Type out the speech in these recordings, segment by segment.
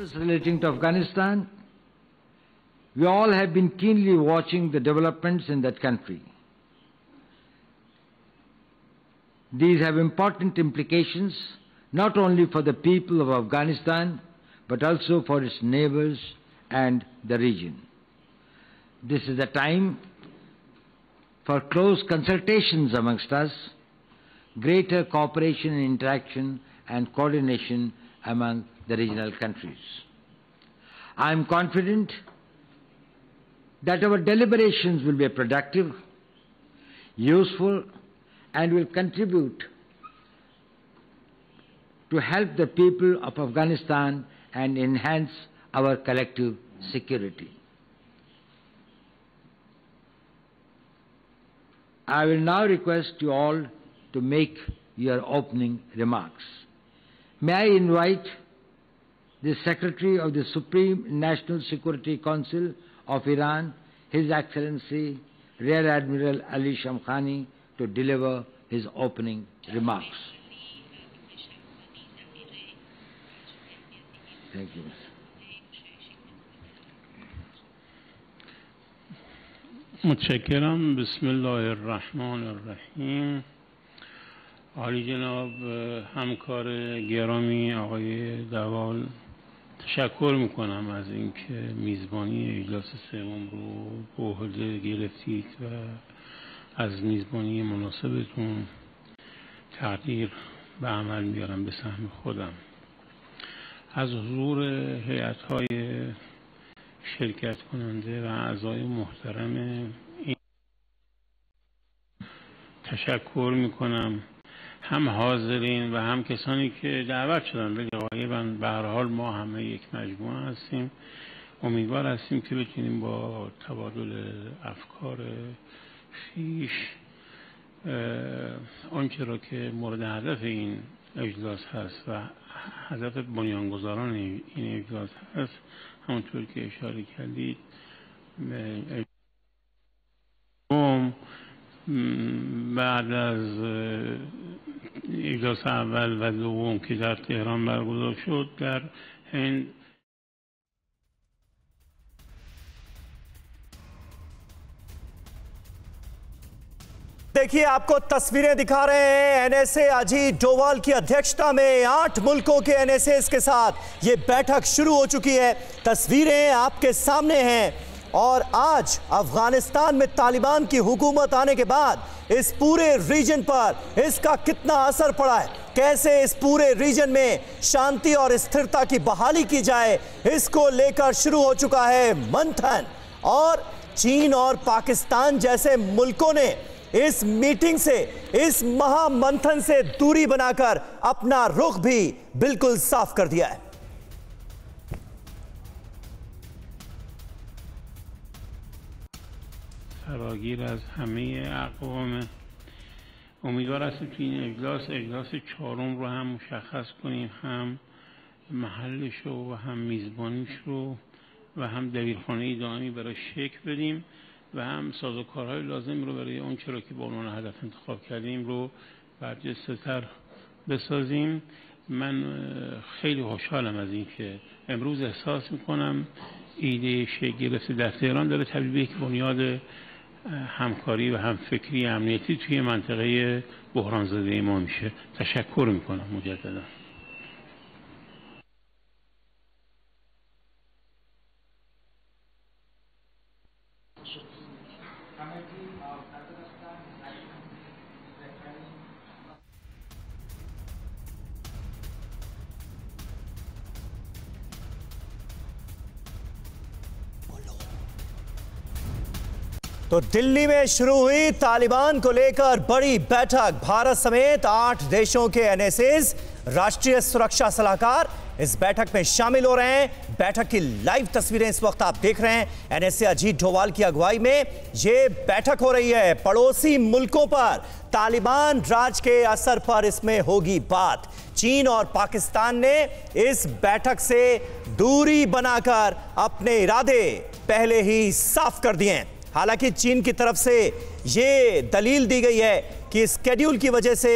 matters relating to Afghanistan, we all have been keenly watching the developments in that country. These have important implications not only for the people of Afghanistan, but also for its neighbors and the region. This is a time for close consultations amongst us, greater cooperation and interaction and coordination among the regional countries. I am confident that our deliberations will be productive, useful, and will contribute to help the people of Afghanistan and enhance our collective security. I will now request you all to make your opening remarks. May I invite the Secretary of the Supreme National Security Council of Iran, His Excellency Rear Admiral Ali Shamkhani, to deliver his opening remarks. Thank you. متشکرم. بسم الله الرحمن الرحیم. عالی جناب همکار گرامی آقای دوال، تشکر میکنم از اینکه میزبانی اجلاس سوم رو به عهده گرفتید و از میزبانی مناسبتون تقدیر به عمل میارم به سهم خودم. از حضور هیئت‌های شرکت کننده و اعضای محترم این تشکر میکنم، هم حاضرین و هم کسانی که دعوت شدن ولی غایباً. به هر حال ما همه یک مجموعه هستیم. امیدوار هستیم که بتونیم با تبادل افکار خویش آنچه را که مورد هدف این اجلاس هست و هدف بنیانگذاران این اجلاس هست، همونطور که اشاره کردید، بعد از اجلاس اول و دوم که در تهران برگزار شد، در هند देखिए, आपको तस्वीरें दिखा रहे हैं NSA Ajit Doval की अध्यक्षता में 8 मुल्कों के एनएसए के साथ ये बैठक शुरू हो चुकी है। तस्वीरें आपके सामने हैं और आज अफगानिस्तान में तालिबान की हुकूमत आने के बाद इस पूरे रीजन पर इसका कितना असर पड़ा है, कैसे इस पूरे रीजन में शांति और स्थिरता की बहाली की जाए, इसको लेकर शुरू हो चुका है मंथन। और चीन और पाकिस्तान जैसे मुल्कों ने इस मीटिंग से, इस महामंथन से दूरी बनाकर अपना रुख भी बिल्कुल साफ कर दिया है। فراگیر از همه اقوام. امیدوار هستیم که این اجلاس چهارم رو هم مشخص کنیم، هم محلش رو و هم میزبانیش رو و هم دبیرخانه دائمی برای شکل بدیم و هم سازوکارهای لازم رو برای اون چرا که به عنوان هدف انتخاب کردیم رو برجسته‌تر بسازیم. من خیلی خوشحالم از این که امروز احساس میکنم ایده شکل گرفته در تهران داره تبدیل به یک بنیاد همکاری و همفکری امنیتی توی منطقه بحران زده ما میشه. تشکر میکنم مجددا. तो दिल्ली में शुरू हुई तालिबान को लेकर बड़ी बैठक। भारत समेत 8 देशों के एनएसएस, राष्ट्रीय सुरक्षा सलाहकार इस बैठक में शामिल हो रहे हैं। बैठक की लाइव तस्वीरें इस वक्त आप देख रहे हैं। एनएसए अजीत डोवाल की अगुवाई में ये बैठक हो रही है। पड़ोसी मुल्कों पर तालिबान राज के असर पर इसमें होगी बात। चीन और पाकिस्तान ने इस बैठक से दूरी बनाकर अपने इरादे पहले ही साफ कर दिए हैं। हालांकि चीन की तरफ से ये दलील दी गई है कि स्केड्यूल की वजह से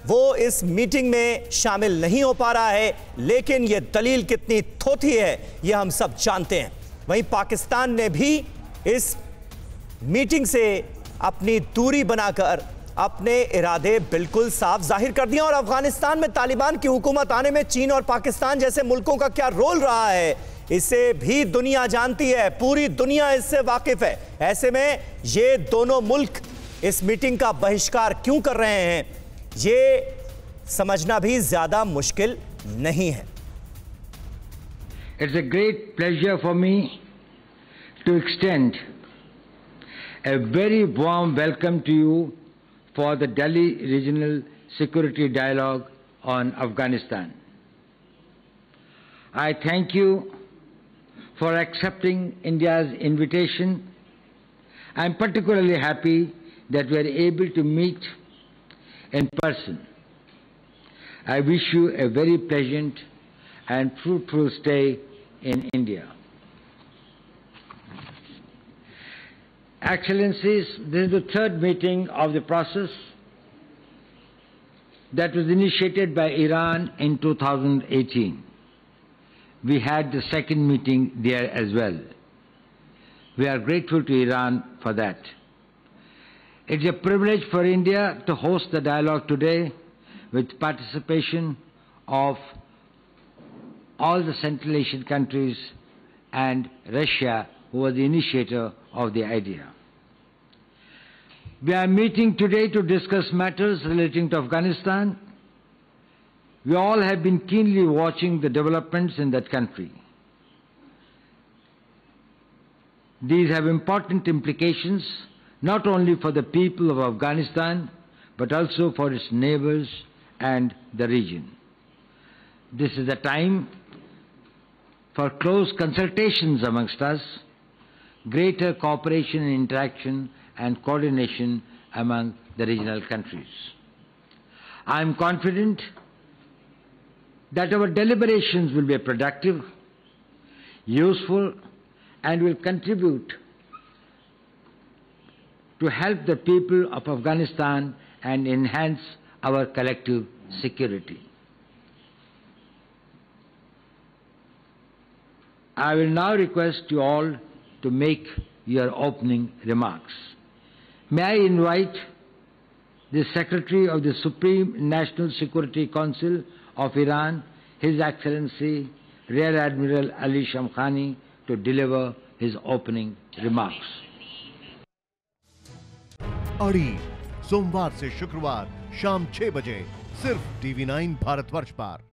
वो इस मीटिंग में शामिल नहीं हो पा रहा है, लेकिन ये दलील कितनी थोथी है ये हम सब जानते हैं। वहीं पाकिस्तान ने भी इस मीटिंग से अपनी दूरी बनाकर अपने इरादे बिल्कुल साफ जाहिर कर दिए। और अफगानिस्तान में तालिबान की हुकूमत आने में चीन और पाकिस्तान जैसे मुल्कों का क्या रोल रहा है, इसे भी दुनिया जानती है, पूरी दुनिया इससे वाकिफ है। ऐसे में ये दोनों मुल्क इस मीटिंग का बहिष्कार क्यों कर रहे हैं, ये समझना भी ज्यादा मुश्किल नहीं है। It's a great pleasure for me to extend a very warm welcome to you for the Delhi Regional Security Dialogue on Afghanistan. I thank you for accepting India's invitation. I am particularly happy that we are able to meet in person. I wish you a very pleasant and fruitful stay in India. Excellencies, this is the third meeting of the process that was initiated by Iran in 2018. We had the second meeting there as well. We are grateful to Iran for that. It's a privilege for India to host the dialogue today with participation of all the Central Asian countries and Russia, who was the initiator of the idea. We are meeting today to discuss matters relating to Afghanistan. We all have been keenly watching the developments in that country. These have important implications not only for the people of Afghanistan, but also for its neighbors and the region. This is a time for close consultations amongst us, greater cooperation and interaction and coordination among the regional countries. I am confident that our deliberations will be productive, useful, and will contribute to help the people of Afghanistan and enhance our collective security. I will now request you all to make your opening remarks. May I invite the Secretary of the Supreme National Security Council of Iran, His Excellency Rear Admiral Ali Shamkhani, to deliver his opening remarks. अड़ी सोमवार से शुक्रवार शाम 6 बजे सिर्फ TV9 Bharatvarsh पर।